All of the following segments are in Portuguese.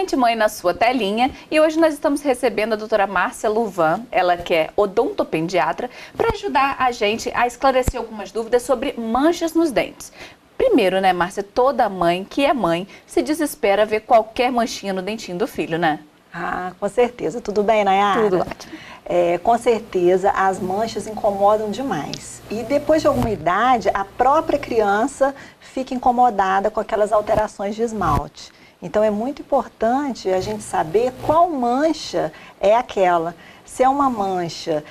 Mente Mãe na sua telinha e hoje nós estamos recebendo a doutora Márcia Louvain, ela que é odontopediatra, para ajudar a gente a esclarecer algumas dúvidas sobre manchas nos dentes. Primeiro, né, Márcia, toda mãe que é mãe se desespera ver qualquer manchinha no dentinho do filho, né? Ah, com certeza. Tudo bem, Nayara? Tudo ótimo. Com certeza, as manchas incomodam demais. E depois de alguma idade, a própria criança fica incomodada com aquelas alterações de esmalte. Então, é muito importante a gente saber qual mancha é aquela. Se é uma mancha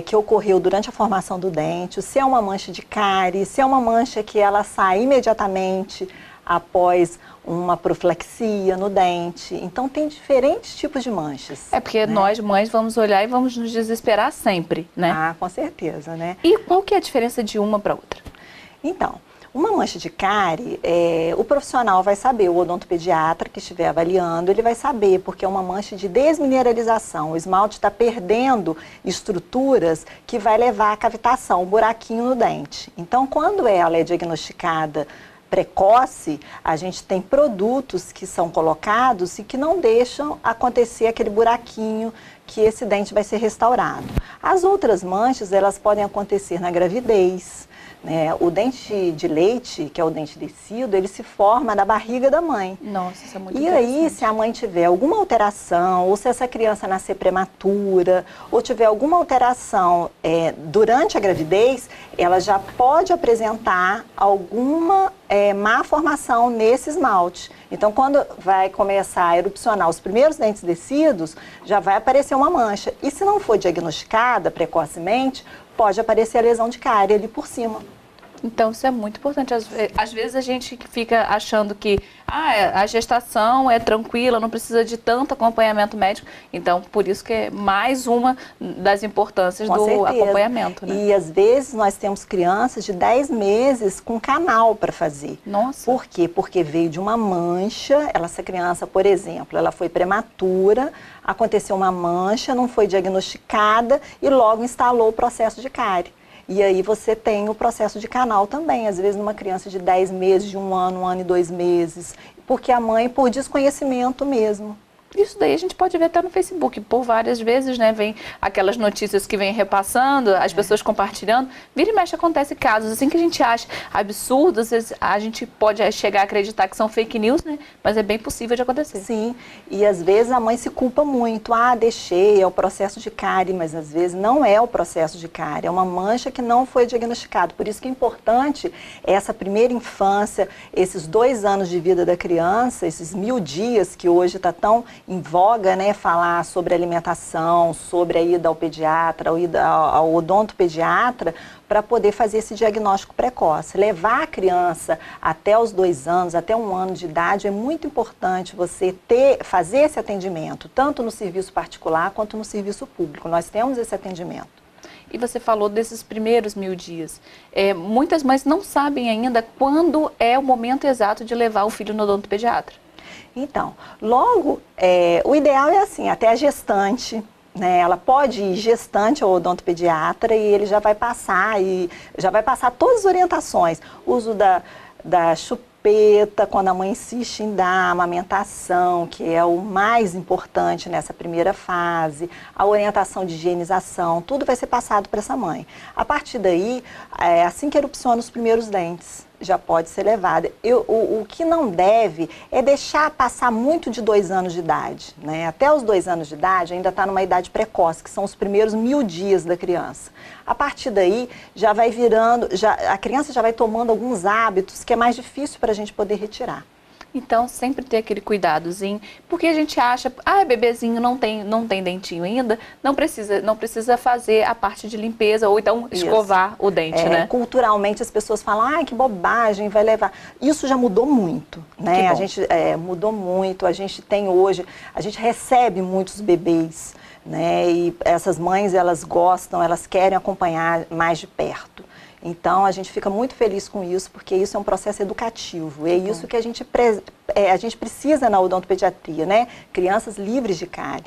que ocorreu durante a formação do dente, se é uma mancha de cárie, se é uma mancha que ela sai imediatamente após uma profilaxia no dente. Então, tem diferentes tipos de manchas. É porque nós, mães, vamos olhar e vamos nos desesperar sempre, né? Ah, com certeza, né? E qual que é a diferença de uma para outra? Então, uma mancha de cárie, o profissional vai saber, o odontopediatra que estiver avaliando, ele vai saber, porque é uma mancha de desmineralização. O esmalte está perdendo estruturas que vai levar à cavitação, um buraquinho no dente. Então, quando ela é diagnosticada precoce, a gente tem produtos que são colocados e que não deixam acontecer aquele buraquinho que esse dente vai ser restaurado. As outras manchas, elas podem acontecer na gravidez, né? O dente de leite, que é o dente descido, ele se forma na barriga da mãe. Nossa, isso é muito interessante. E aí, se a mãe tiver alguma alteração, ou se essa criança nascer prematura, ou tiver alguma alteração durante a gravidez, ela já pode apresentar alguma má formação nesse esmalte. Então, quando vai começar a erupcionar os primeiros dentes descidos, já vai aparecer uma mancha. E se não for diagnosticada precocemente, pode aparecer a lesão de cárie ali por cima. Então, isso é muito importante. Às vezes a gente fica achando que a gestação é tranquila, não precisa de tanto acompanhamento médico. Então, por isso que é mais uma das importâncias do acompanhamento, né? E às vezes nós temos crianças de 10 meses com canal para fazer. Nossa! Por quê? Porque veio de uma mancha, essa criança, por exemplo, ela foi prematura, aconteceu uma mancha, não foi diagnosticada e logo instalou o processo de cárie. E aí você tem o processo de canal também, às vezes numa criança de 10 meses, de 1 ano e 2 meses, porque a mãe, por desconhecimento mesmo. Isso daí a gente pode ver até no Facebook, por várias vezes, né, vem aquelas notícias que vem repassando, as pessoas compartilhando, vira e mexe acontece casos assim que a gente acha absurdos, às vezes a gente pode chegar a acreditar que são fake news, né, mas é bem possível de acontecer. Sim, e às vezes a mãe se culpa muito, deixei, é o processo de cárie, mas às vezes não é o processo de cárie, é uma mancha que não foi diagnosticada, por isso que é importante essa primeira infância, esses 2 anos de vida da criança, esses 1000 dias que hoje está tão em voga, né, falar sobre alimentação, sobre a ida ao pediatra, a ida ao odontopediatra, para poder fazer esse diagnóstico precoce. Levar a criança até os 2 anos, até 1 ano de idade, é muito importante você fazer esse atendimento, tanto no serviço particular quanto no serviço público. Nós temos esse atendimento. E você falou desses primeiros 1000 dias. Muitas mães não sabem ainda quando é o momento exato de levar o filho no odontopediatra. Então, logo, o ideal é assim, até a gestante, né, ela pode ir gestante ao odontopediatra e ele já vai passar, todas as orientações, uso da chupeta, quando a mãe insiste em dar a amamentação, que é o mais importante nessa primeira fase, a orientação de higienização, tudo vai ser passado para essa mãe. A partir daí, assim que erupciona os primeiros dentes, já pode ser levada. O que não deve é deixar passar muito de 2 anos de idade, né? Até os 2 anos de idade ainda está numa idade precoce, que são os primeiros 1000 dias da criança. A partir daí já vai virando, a criança já vai tomando alguns hábitos que é mais difícil para a gente poder retirar. Então, sempre ter aquele cuidadozinho, porque a gente acha, bebezinho não tem dentinho ainda, não precisa fazer a parte de limpeza ou então escovar o dente, né? Culturalmente as pessoas falam, que bobagem, vai levar. Isso já mudou muito, né? A gente mudou muito, a gente tem hoje, a gente recebe muitos bebês, né? E essas mães, elas gostam, elas querem acompanhar mais de perto. Então, a gente fica muito feliz com isso, porque isso é um processo educativo. É isso que a gente precisa na odontopediatria, né? Crianças livres de cárie.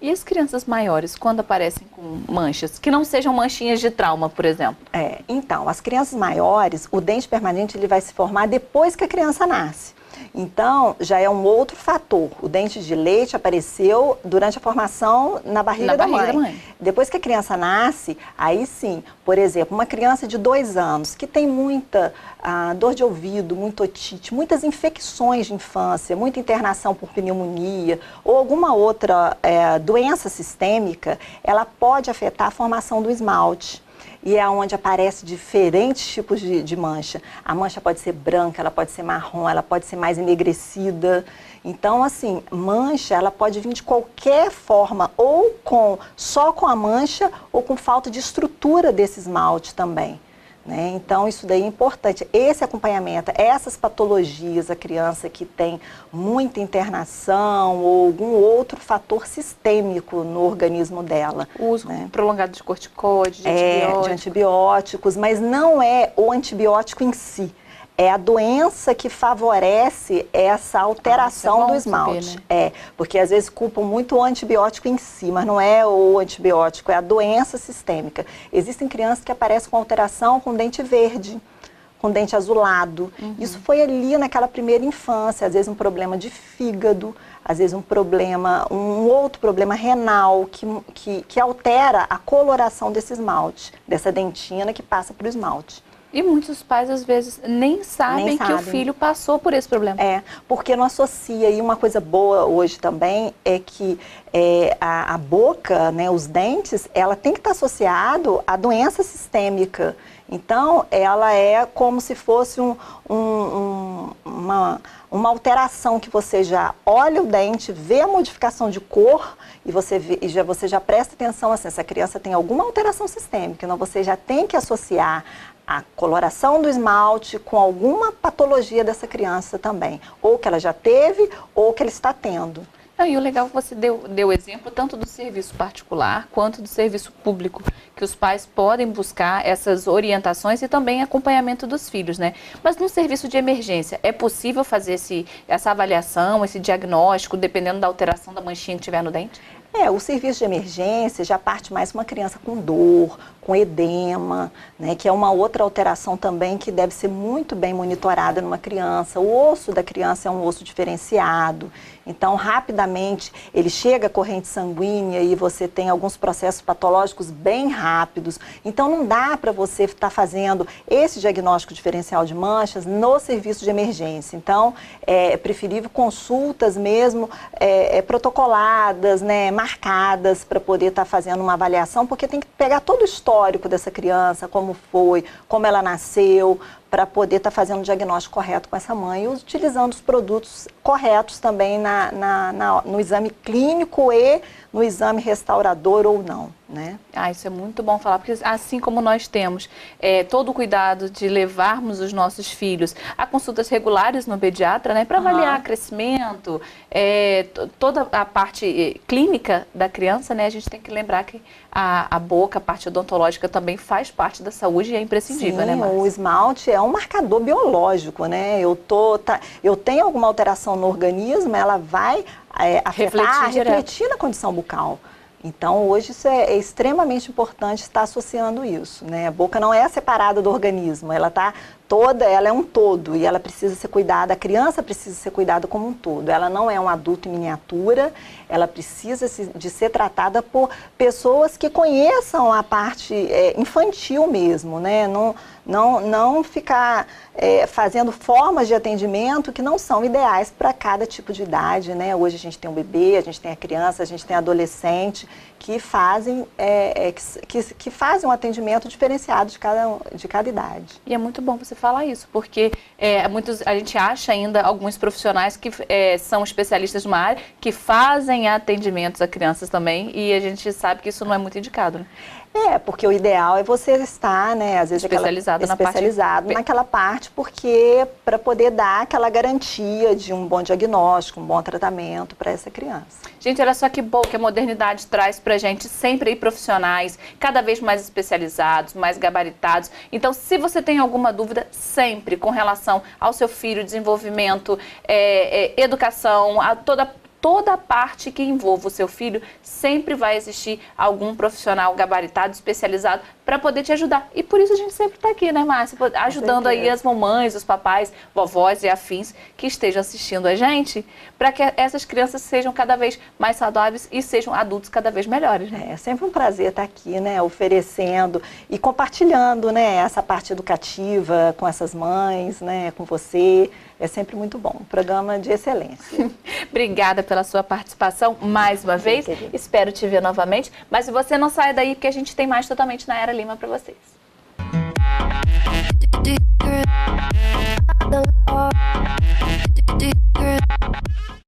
E as crianças maiores, quando aparecem com manchas, que não sejam manchinhas de trauma, por exemplo? Então, as crianças maiores, o dente permanente ele vai se formar depois que a criança nasce. Então, já é um outro fator. O dente de leite apareceu durante a formação na barriga da mãe. Depois que a criança nasce, aí sim, por exemplo, uma criança de 2 anos que tem muita dor de ouvido, muita otite, muitas infecções de infância, muita internação por pneumonia ou alguma outra doença sistêmica, ela pode afetar a formação do esmalte. E é onde aparece diferentes tipos de mancha. A mancha pode ser branca, ela pode ser marrom, ela pode ser mais enegrecida. Então, assim, mancha, ela pode vir de qualquer forma, ou só com a mancha, ou com falta de estrutura desse esmalte também. Né? Então, isso daí é importante. Esse acompanhamento, essas patologias, a criança que tem muita internação ou algum outro fator sistêmico no organismo dela. O uso prolongado de corticoide, de antibióticos, mas não é o antibiótico em si. É a doença que favorece essa alteração do esmalte. Saber, né? Porque às vezes culpam muito o antibiótico em si, mas não é o antibiótico, é a doença sistêmica. Existem crianças que aparecem com alteração com dente verde, com dente azulado. Isso foi ali naquela primeira infância, às vezes um problema de fígado, às vezes um outro problema renal que altera a coloração desse esmalte, dessa dentina que passa para o esmalte. E muitos pais, às vezes, nem sabem que o filho passou por esse problema. Porque não associa. E uma coisa boa hoje também é que a boca, né, os dentes, ela tem que estar associado à doença sistêmica. Então, ela é como se fosse uma alteração que você já olha o dente, vê a modificação de cor e você já presta atenção assim, essa criança tem alguma alteração sistêmica. Então, você já tem que associar a coloração do esmalte com alguma patologia dessa criança também. Ou que ela já teve, ou que ela está tendo. E o legal é que você deu exemplo tanto do serviço particular quanto do serviço público, que os pais podem buscar essas orientações e também acompanhamento dos filhos, né? Mas no serviço de emergência, é possível fazer essa avaliação, esse diagnóstico, dependendo da alteração da manchinha que tiver no dente? O serviço de emergência já parte mais uma criança com dor, com edema, né, que é uma outra alteração também que deve ser muito bem monitorada numa criança. O osso da criança é um osso diferenciado, então rapidamente ele chega à corrente sanguínea e você tem alguns processos patológicos bem rápidos. Então não dá para você estar fazendo esse diagnóstico diferencial de manchas no serviço de emergência. Então é preferível consultas mesmo protocoladas, né, marcadas para poder estar fazendo uma avaliação, porque tem que pegar todo o histórico dessa criança, como foi, como ela nasceu, para poder estar fazendo o diagnóstico correto com essa mãe e utilizando os produtos corretos também no exame clínico e no exame restaurador ou não, né? Isso é muito bom falar, porque assim como nós temos todo o cuidado de levarmos os nossos filhos a consultas regulares no pediatra, né, para avaliar crescimento, toda a parte clínica da criança, né, a gente tem que lembrar que a boca, a parte odontológica também faz parte da saúde e é imprescindível, né, Márcia? O esmalte é um marcador biológico, né? Eu tenho alguma alteração no organismo, ela vai refletir na condição bucal. Então, hoje isso é extremamente importante estar associando isso, né? A boca não é separada do organismo, ela é um todo e ela precisa ser cuidada, a criança precisa ser cuidada como um todo. Ela não é um adulto em miniatura, ela precisa de ser tratada por pessoas que conheçam a parte infantil mesmo, né? Não ficar fazendo formas de atendimento que não são ideais para cada tipo de idade, né? Hoje a gente tem um bebê, a gente tem a criança, a gente tem adolescente que fazem um atendimento diferenciado de cada idade. E é muito bom você falar isso, porque a gente acha ainda alguns profissionais que são especialistas numa área que fazem atendimentos a crianças também e a gente sabe que isso não é muito indicado, né? Porque o ideal é você estar, né, às vezes especializado naquela parte, porque para poder dar aquela garantia de um bom diagnóstico, um bom tratamento para essa criança. Gente, olha só que bom que a modernidade traz para a gente sempre profissionais cada vez mais especializados, mais gabaritados. Então, se você tem alguma dúvida, sempre com relação ao seu filho, desenvolvimento, educação, toda a parte que envolva o seu filho, sempre vai existir algum profissional gabaritado, especializado para poder te ajudar. E por isso a gente sempre está aqui, né, Márcia? Ajudando aí as mamães, os papais, vovós e afins que estejam assistindo a gente, para que essas crianças sejam cada vez mais saudáveis e sejam adultos cada vez melhores, né? É sempre um prazer estar aqui, né, oferecendo e compartilhando, né, essa parte educativa com essas mães, né, com você. É sempre muito bom. Um programa de excelência. Obrigada pela sua participação mais uma vez. Espero te ver novamente. Mas se você não sai daí, porque a gente tem mais Totalmente Nayara Lima para vocês.